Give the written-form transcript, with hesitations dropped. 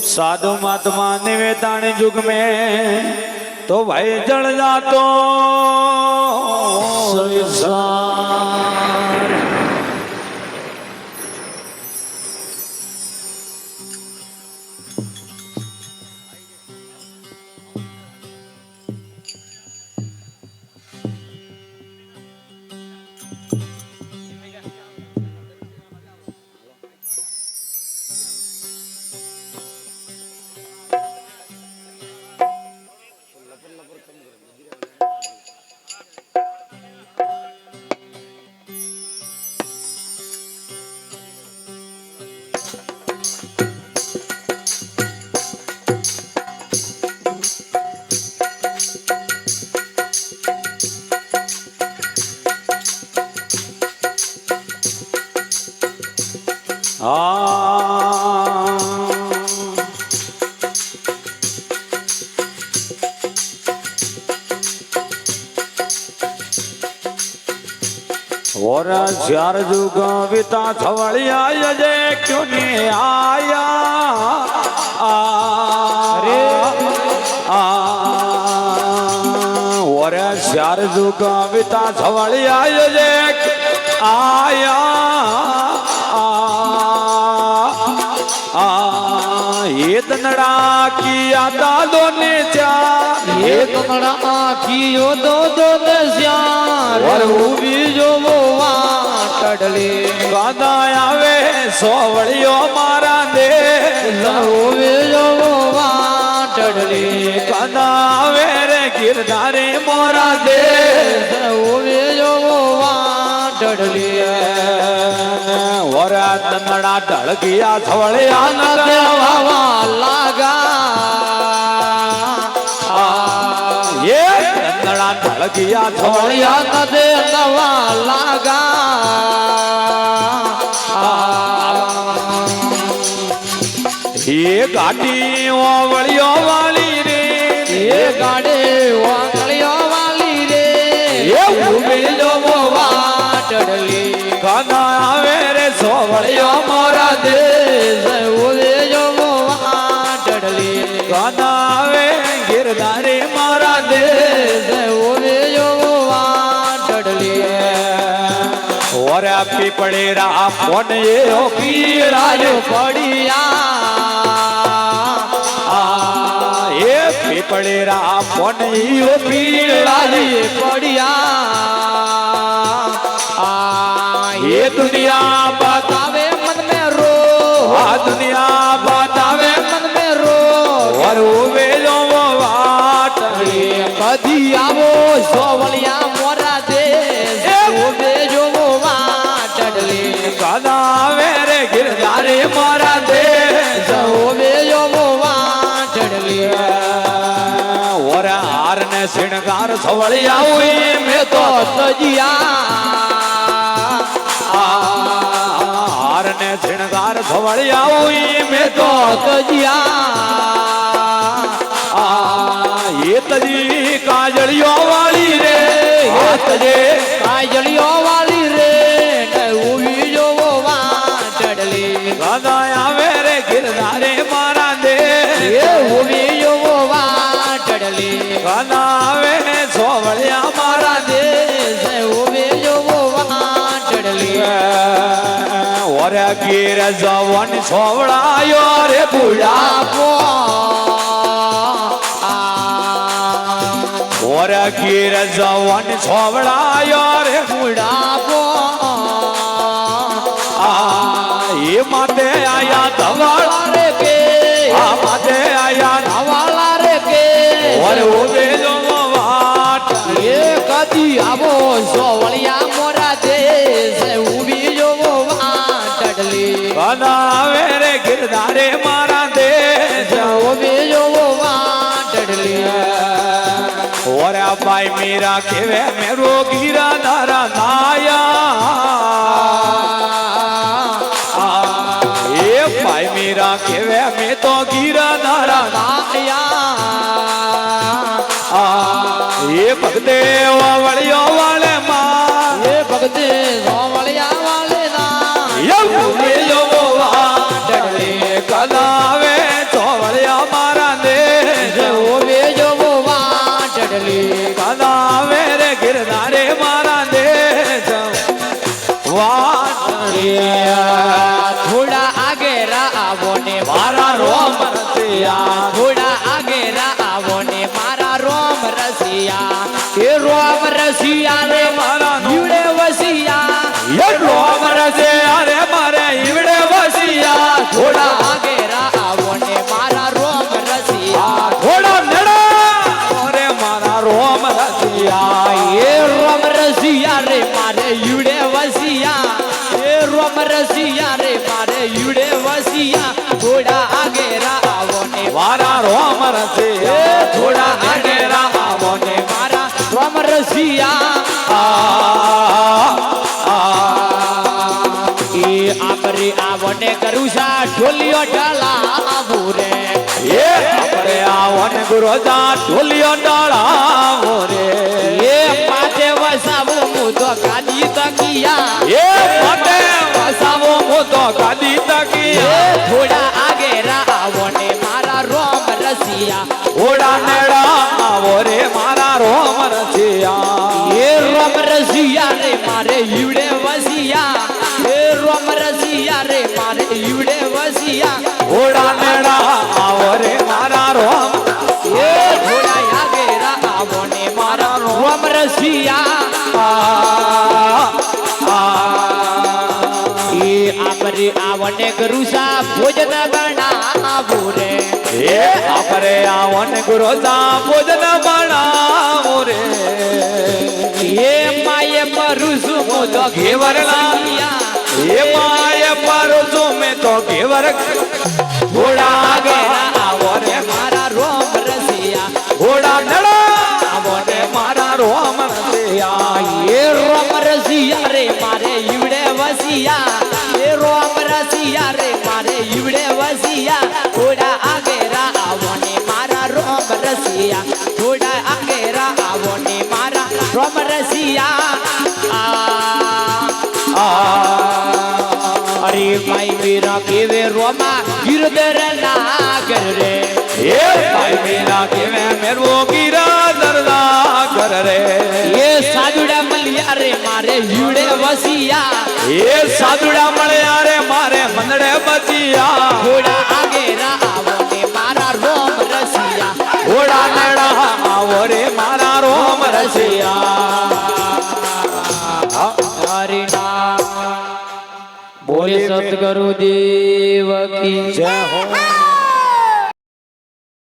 साधु महात्मा निवेदन युग में तो भाई जल जातो संसार। और चार जुग विता छवड़िया जे क्यों नहीं आया रे और चार जुग विता छवड़िया जे आया ये तनड़ा की आता दोने चार ये तनड़ा की यो दो ने चार और वो भी जो वो टडले गादा आवे सोवड़ियो मारा दे वो भी जो वो टडले गादा आवे रे गिरधारे मोरा दे वो भी जो वो टडले और तनड़ा ढल गया थवड़िया न देवा लागा ये तनड़ा ढल गया थवड़िया न देवा लागा ये गाड़ी वलियो वाली रे ये गाड़ी वलियो वाली रे ये उबे जो वो टडली गाना आवे रे सोवड़ियो मोरा दे उबे जो वो टडली गाना आवे गिरधारी मोरा दे उबे जो वो टडली और आपी पड़े रहा फोन ये हो पीड़ा जो पड़िया ये पी पड़े रहा फोन ये पीड़ा ये पड़िया ये दुनिया बतावे मन में रो दुनिया बतावे मन में रो और वे जो वो बात कदी आवो सोवलिया मोरा दे वे जो वो टडली गाना मेरे गिरधारे मोरा दे वे जो वो टडली और हार ने श्रृंगार सवड़िया हुई मैं तो सजिया हार ने श्रृंगार सवड़िया हुई मैं तो सजिया ये तजी काजलियों वाली रे ये तजे काजलियों वाली रे हुई जो वो टडली गाना मेरे गिरधारे मारा दे ये हुई जो वो टडली गाना में सोवड़िया मारा दे हुई जो वो टडली और गिर जवन सोवड़ायो रे बुढ़ापो और गिर जवन सोवड़ायो रे बुढ़ापो ये माते आया धवाला रे के माते आया धवाला रे के और वो बेलो वाट ये कदी आवो सोवलिया मोरा दे उबी जो वो टडली गाना मेरे गिरधारे मारा दे उबी जो वो टडली और भाई मेरा केवे मेरो गिरा धारा नाया ये भाई मेरा केवे में तो गिरा धारा नाया ये भगते वड़ियों वाले माँ ये भगते सोवलिया वाले ना ये जो वो टडली કદા આવે ચોવળિયા મારા દે ઓવે જોવો વાટડલી કદા આવે રે ગિરનારે મારા દે થોડા આગે આવો ને મારા રોમ રસિયા થોડા આગે આવો ને મારા રોમ રસિયા એ રોમ રસિયા રે મારા ઈવડે વસિયા એ રોમ રસિયા રે મારે ઈવડે વસિયા થોડા આગે આવો ને મારા રોમ રસિયા થોડા નડા રે મારા રોમ રસિયા એ રોમ રસિયા રે મારે ઈવડે વસિયા એ રોમ રસિયા રે મારે ઈવડે વસિયા થોડા આગે આવો ને મારા રોમ રસિયા થોડા આગેરા આવો ને મારા રોમ રસિયા એ આપરે આવને કરું સા ઢોલિયો ઢાલાવું રે એ આપણે આવો ને ગુરુદા ઢોલિયો ડાળાવો રે એ પાટે વસાવું હું તો ગાદી તકિયા એ માટે વસાવો મો તો ગાદી તકિયા એ થોડા આગે આવો ને મારા રોમ રસિયા ઓડા નેડા આવો રે મારા રોમ રસિયા એ રોમ રસિયા રે મારે ઈવડે વસિયા એ રોમ રસિયા રે મારે ઈવડે વસિયા ઓડા નેડા આવો રે મારા રોમ એ થોડા આગે આવો ને મારા રોમ રસિયા એ આપરે આવને ગરુસા ભોજન બનાવું રે એ આપણે આવો ને ગુરુદા ભોજન બનાવો રે એ માયે પરુસુ મો તો ઘેવરલા એ માય પરસો મે તો ઘેવર ઘોડા આગળ આવો રે મારા રોમ રસિયા ઘોડા નડા આવો ને મારા રોમ રસિયા એ રોમ રસિયા રે મારે ઈવડે વસિયા એ રોમ રસિયા રે મારે ઈવડે વસિયા થોડા આગે આવો ને મારા રોમ રસિયા થોડા આગે આવો ને મારા રોમ રસિયા અરે ભાઈ વીરા કેવે રોમા ગિરધર નાગર રે એ ભાઈ મેરા કેવે મેરવો ગીરા દરદા કર રે એ સાદુડા મલિયા રે મારે ઈવડે વસિયા એ સાદુડા મળ્યા રે મારે મંદડે બચિયા થોડા આગે આવો ને મારા રોમ રસિયા ઘોડા નડા આવો રે મારા રોમ રસિયા હરિ નામ બોલે સતગુરુ દેવ કી જય હો